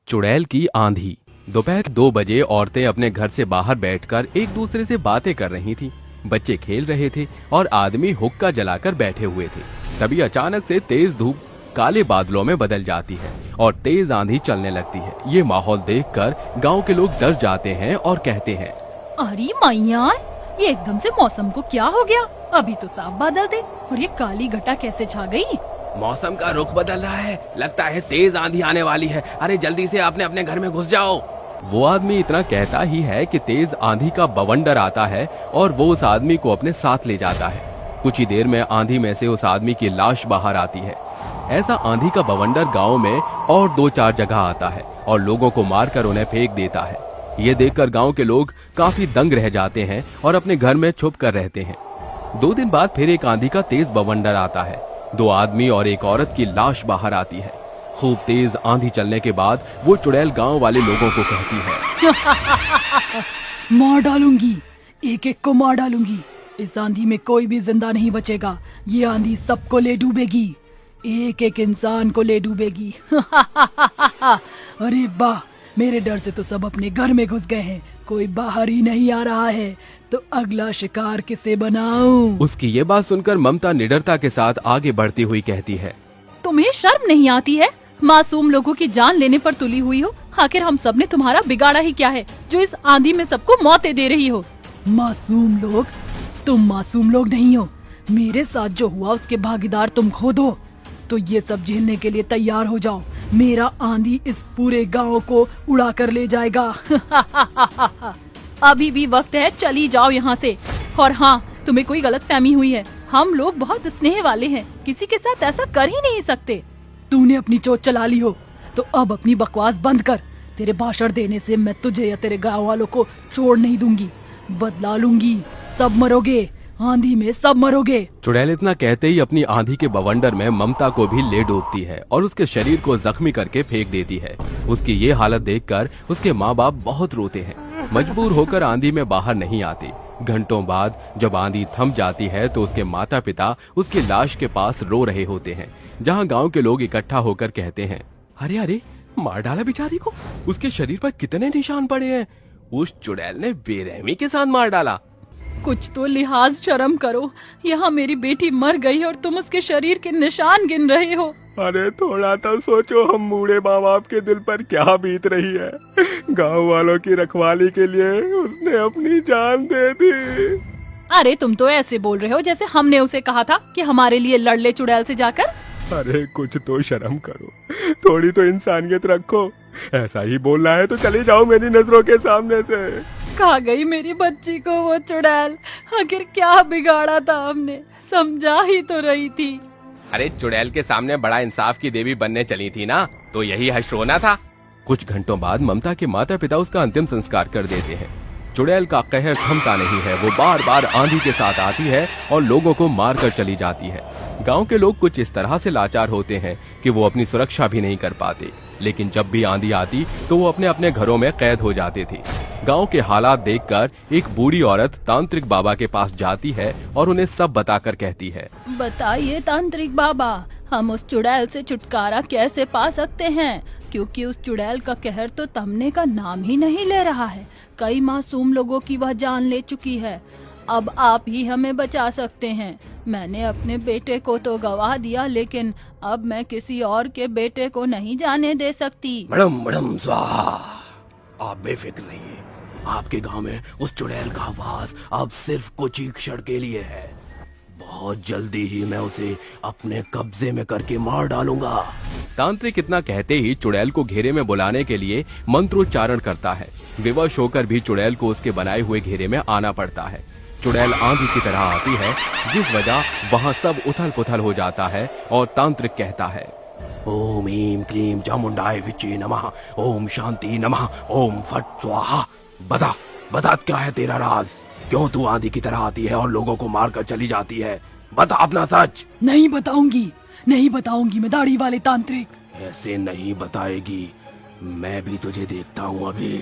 चुड़ैल की आंधी। दोपहर 2 बजे औरतें अपने घर से बाहर बैठकर एक दूसरे से बातें कर रही थीं। बच्चे खेल रहे थे और आदमी हुक्का जलाकर बैठे हुए थे। तभी अचानक से तेज धूप काले बादलों में बदल जाती है और तेज आंधी चलने लगती है। ये माहौल देखकर गांव के लोग डर जाते हैं और कहते हैं, अरे मैया, ये एकदम से मौसम को क्या हो गया? अभी तो साफ बादल थे और ये काली घटा कैसे छा गई? मौसम का रुख बदल रहा है, लगता है तेज आंधी आने वाली है। अरे जल्दी से अपने घर में घुस जाओ। वो आदमी इतना कहता ही है कि तेज आंधी का बवंडर आता है और वो उस आदमी को अपने साथ ले जाता है। कुछ ही देर में आंधी में से उस आदमी की लाश बाहर आती है। ऐसा आंधी का बवंडर गांव में और 2-4 जगह आता है और लोगों को मारकर उन्हें फेंक देता है। ये देखकर गांव के लोग काफी दंग रह जाते हैं और अपने घर में छुप कर रहते हैं। 2 दिन बाद फिर एक आंधी का तेज बवंडर आता है। 2 आदमी और एक औरत की लाश बाहर आती है। खूब तेज आंधी चलने के बाद वो चुड़ैल गांव वाले लोगों को कहती है, मार डालूंगी, एक एक को मार डालूंगी। इस आंधी में कोई भी जिंदा नहीं बचेगा। ये आंधी सबको ले डूबेगी, एक एक इंसान को ले डूबेगी। अरे वाह, मेरे डर से तो सब अपने घर में घुस गए हैं, कोई बाहर ही नहीं आ रहा है। तो अगला शिकार किसे बनाऊं? उसकी ये बात सुनकर ममता निडरता के साथ आगे बढ़ती हुई कहती है, तुम्हें शर्म नहीं आती है? मासूम लोगों की जान लेने पर तुली हुई हो। आखिर हम सब ने तुम्हारा बिगाड़ा ही क्या है जो इस आंधी में सबको मौतें दे रही हो? मासूम लोग? तुम मासूम लोग नहीं हो। मेरे साथ जो हुआ उसके भागीदार तुम खुद हो। तो ये सब झेलने के लिए तैयार हो जाओ। मेरा आंधी इस पूरे गांव को उड़ा कर ले जाएगा। अभी भी वक्त है, चली जाओ यहाँ से। और हाँ, तुम्हें कोई गलतफहमी हुई है। हम लोग बहुत स्नेह वाले हैं, किसी के साथ ऐसा कर ही नहीं सकते। तूने अपनी चोट चला ली हो तो अब अपनी बकवास बंद कर। तेरे भाषण देने से मैं तुझे या तेरे गाँव वालों को छोड़ नहीं दूंगी, बदला लूंगी। सब मरोगे, आंधी में सब मरोगे। चुड़ैल इतना कहते ही अपनी आंधी के बवंडर में ममता को भी ले डूबती है और उसके शरीर को जख्मी करके फेंक देती है। उसकी ये हालत देखकर उसके माँ बाप बहुत रोते हैं। मजबूर होकर आंधी में बाहर नहीं आते। घंटों बाद जब आंधी थम जाती है तो उसके माता पिता उसकी लाश के पास रो रहे होते हैं, जहाँ गांव के लोग इकट्ठा होकर कहते हैं, अरे अरे, मार डाला बेचारी को। उसके शरीर पर कितने निशान पड़े हैं। उस चुड़ैल ने बेरहमी के साथ मार डाला। कुछ तो लिहाज शर्म करो। यहाँ मेरी बेटी मर गई और तुम उसके शरीर के निशान गिन रहे हो। अरे थोड़ा तो सोचो, हम बूढ़े माँ बाप के दिल पर क्या बीत रही है। गांव वालों की रखवाली के लिए उसने अपनी जान दे दी। अरे तुम तो ऐसे बोल रहे हो जैसे हमने उसे कहा था कि हमारे लिए लड़ ले चुड़ैल से जाकर। अरे कुछ तो शर्म करो, थोड़ी तो इंसानियत रखो। ऐसा ही बोलना है तो चली जाओ मेरी नजरों के सामने से। खा गई मेरी बच्ची को वो चुड़ैल। आखिर क्या बिगाड़ा था हमने, समझा ही तो रही थी। अरे चुड़ैल के सामने बड़ा इंसाफ की देवी बनने चली थी ना, तो यही हश्र होना था। कुछ घंटों बाद ममता के माता पिता उसका अंतिम संस्कार कर देते हैं। चुड़ैल का कहर थमता नहीं है। वो बार बार आंधी के साथ आती है और लोगों को मार कर चली जाती है। गांव के लोग कुछ इस तरह से लाचार होते हैं कि वो अपनी सुरक्षा भी नहीं कर पाते। लेकिन जब भी आंधी आती तो वो अपने अपने घरों में कैद हो जाते थे। गांव के हालात देखकर एक बूढ़ी औरत तांत्रिक बाबा के पास जाती है और उन्हें सब बताकर कहती है, बताइए तांत्रिक बाबा, हम उस चुड़ैल से छुटकारा कैसे पा सकते हैं? क्योंकि उस चुड़ैल का कहर तो थमने का नाम ही नहीं ले रहा है। कई मासूम लोगों की वह जान ले चुकी है। अब आप ही हमें बचा सकते हैं। मैंने अपने बेटे को तो गवा दिया, लेकिन अब मैं किसी और के बेटे को नहीं जाने दे सकती। मैडम स्वाहा, आप बेफिक्र रहिए। आपके गांव में उस चुड़ैल का वास अब सिर्फ कुछ ही क्षण के लिए है। बहुत जल्दी ही मैं उसे अपने कब्जे में करके मार डालूंगा। तांत्रिक इतना कहते ही चुड़ैल को घेरे में बुलाने के लिए मंत्रोच्चारण करता है। विवश होकर भी चुड़ैल को उसके बनाए हुए घेरे में आना पड़ता है। चुड़ैल आंधी की तरह आती है, जिस वजह वहाँ सब उथल पुथल हो जाता है और तांत्रिक कहता है, ओम ह्रीं क्लीं चामुंडाय विचे नमः, ओम शांति नमः, ओम फट स्वाहा। बता क्या है तेरा राज? क्यों तू आंधी की तरह आती है और लोगों को मार कर चली जाती है? बता अपना सच। नहीं बताऊंगी मैं दाढ़ी वाले तांत्रिक। ऐसे नहीं बताएगी, मैं भी तुझे देखता हूँ अभी।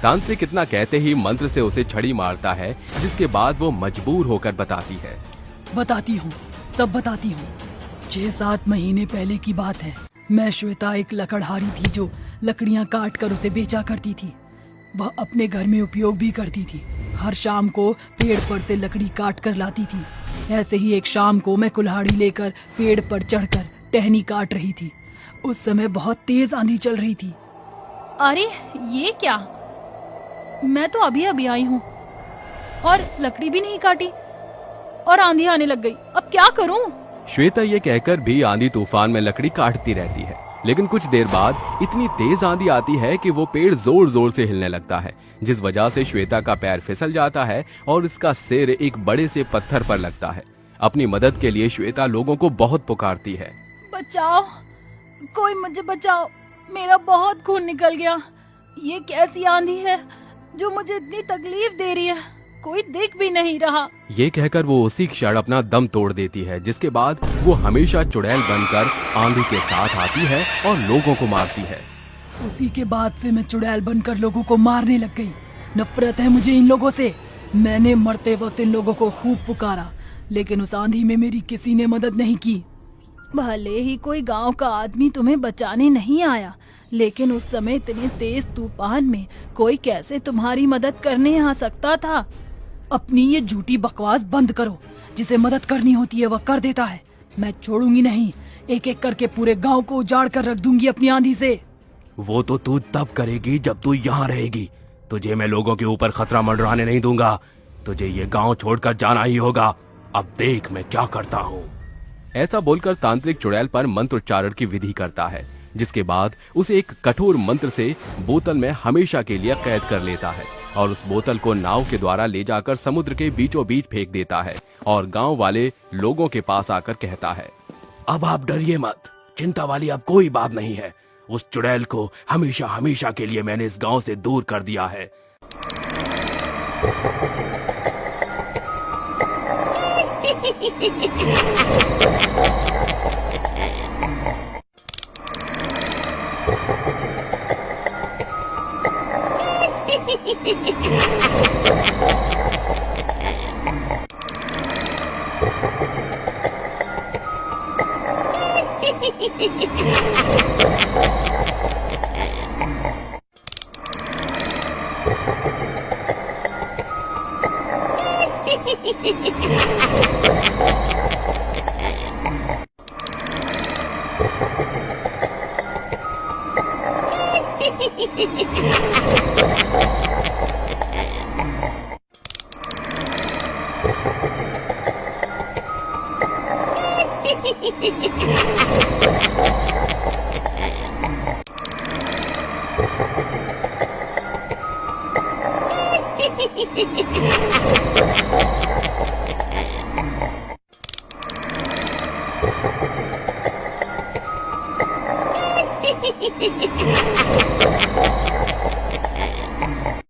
तांत्रिक इतना कहते ही मंत्र से उसे छड़ी मारता है, जिसके बाद वो मजबूर होकर बताती है, सब बताती हूँ। 6-7 महीने पहले की बात है। मैं श्वेता एक लकड़हारी थी जो लकड़ियां काट कर उसे बेचा करती थी। वह अपने घर में उपयोग भी करती थी। हर शाम को पेड़ पर से लकड़ी काट कर लाती थी। ऐसे ही एक शाम को मैं कुल्हाड़ी लेकर पेड़ पर चढ़कर टहनी काट रही थी। उस समय बहुत तेज आंधी चल रही थी। अरे ये क्या, मैं तो अभी अभी आई हूँ और लकड़ी भी नहीं काटी और आंधी आने लग गई। अब क्या करूँ? श्वेता ये कहकर भी आंधी तूफान में लकड़ी काटती रहती है, लेकिन कुछ देर बाद इतनी तेज आंधी आती है कि वो पेड़ जोर जोर से हिलने लगता है, जिस वजह से श्वेता का पैर फिसल जाता है और इसका सिर एक बड़े से पत्थर पर लगता है। अपनी मदद के लिए श्वेता लोगों को बहुत पुकारती है। बचाओ, कोई मुझे बचाओ, मेरा बहुत खून निकल गया। ये कैसी आंधी है जो मुझे इतनी तकलीफ दे रही है, कोई देख भी नहीं रहा। ये कहकर वो उसी क्षण अपना दम तोड़ देती है, जिसके बाद वो हमेशा चुड़ैल बनकर आंधी के साथ आती है और लोगों को मारती है। उसी के बाद से मैं चुड़ैल बनकर लोगों को मारने लग गई। नफरत है मुझे इन लोगों से। मैंने मरते वक्त इन लोगों को खूब पुकारा, लेकिन उस आंधी में मेरी किसी ने मदद नहीं की। भले ही कोई गांव का आदमी तुम्हें बचाने नहीं आया, लेकिन उस समय इतने तेज तूफान में कोई कैसे तुम्हारी मदद करने आ सकता था? अपनी ये झूठी बकवास बंद करो। जिसे मदद करनी होती है वह कर देता है। मैं छोड़ूंगी नहीं, एक एक करके पूरे गांव को उजाड़ कर रख दूंगी अपनी आंधी से। वो तो तू तब करेगी जब तू यहाँ रहेगी। तुझे मैं लोगों के ऊपर खतरा मंडराने नहीं दूंगा। तुझे ये गांव छोड़कर जाना ही होगा। अब देख मैं क्या करता हूँ। ऐसा बोलकर तांत्रिक चुड़ैल पर मंत्रोच्चारण की विधि करता है, जिसके बाद उसे एक कठोर मंत्र से बोतल में हमेशा के लिए कैद कर लेता है और उस बोतल को नाव के द्वारा ले जाकर समुद्र के बीचों बीच फेंक देता है और गांव वाले लोगों के पास आकर कहता है, अब आप डरिए मत, चिंता वाली अब कोई बात नहीं है। उस चुड़ैल को हमेशा हमेशा के लिए मैंने इस गांव से दूर कर दिया है।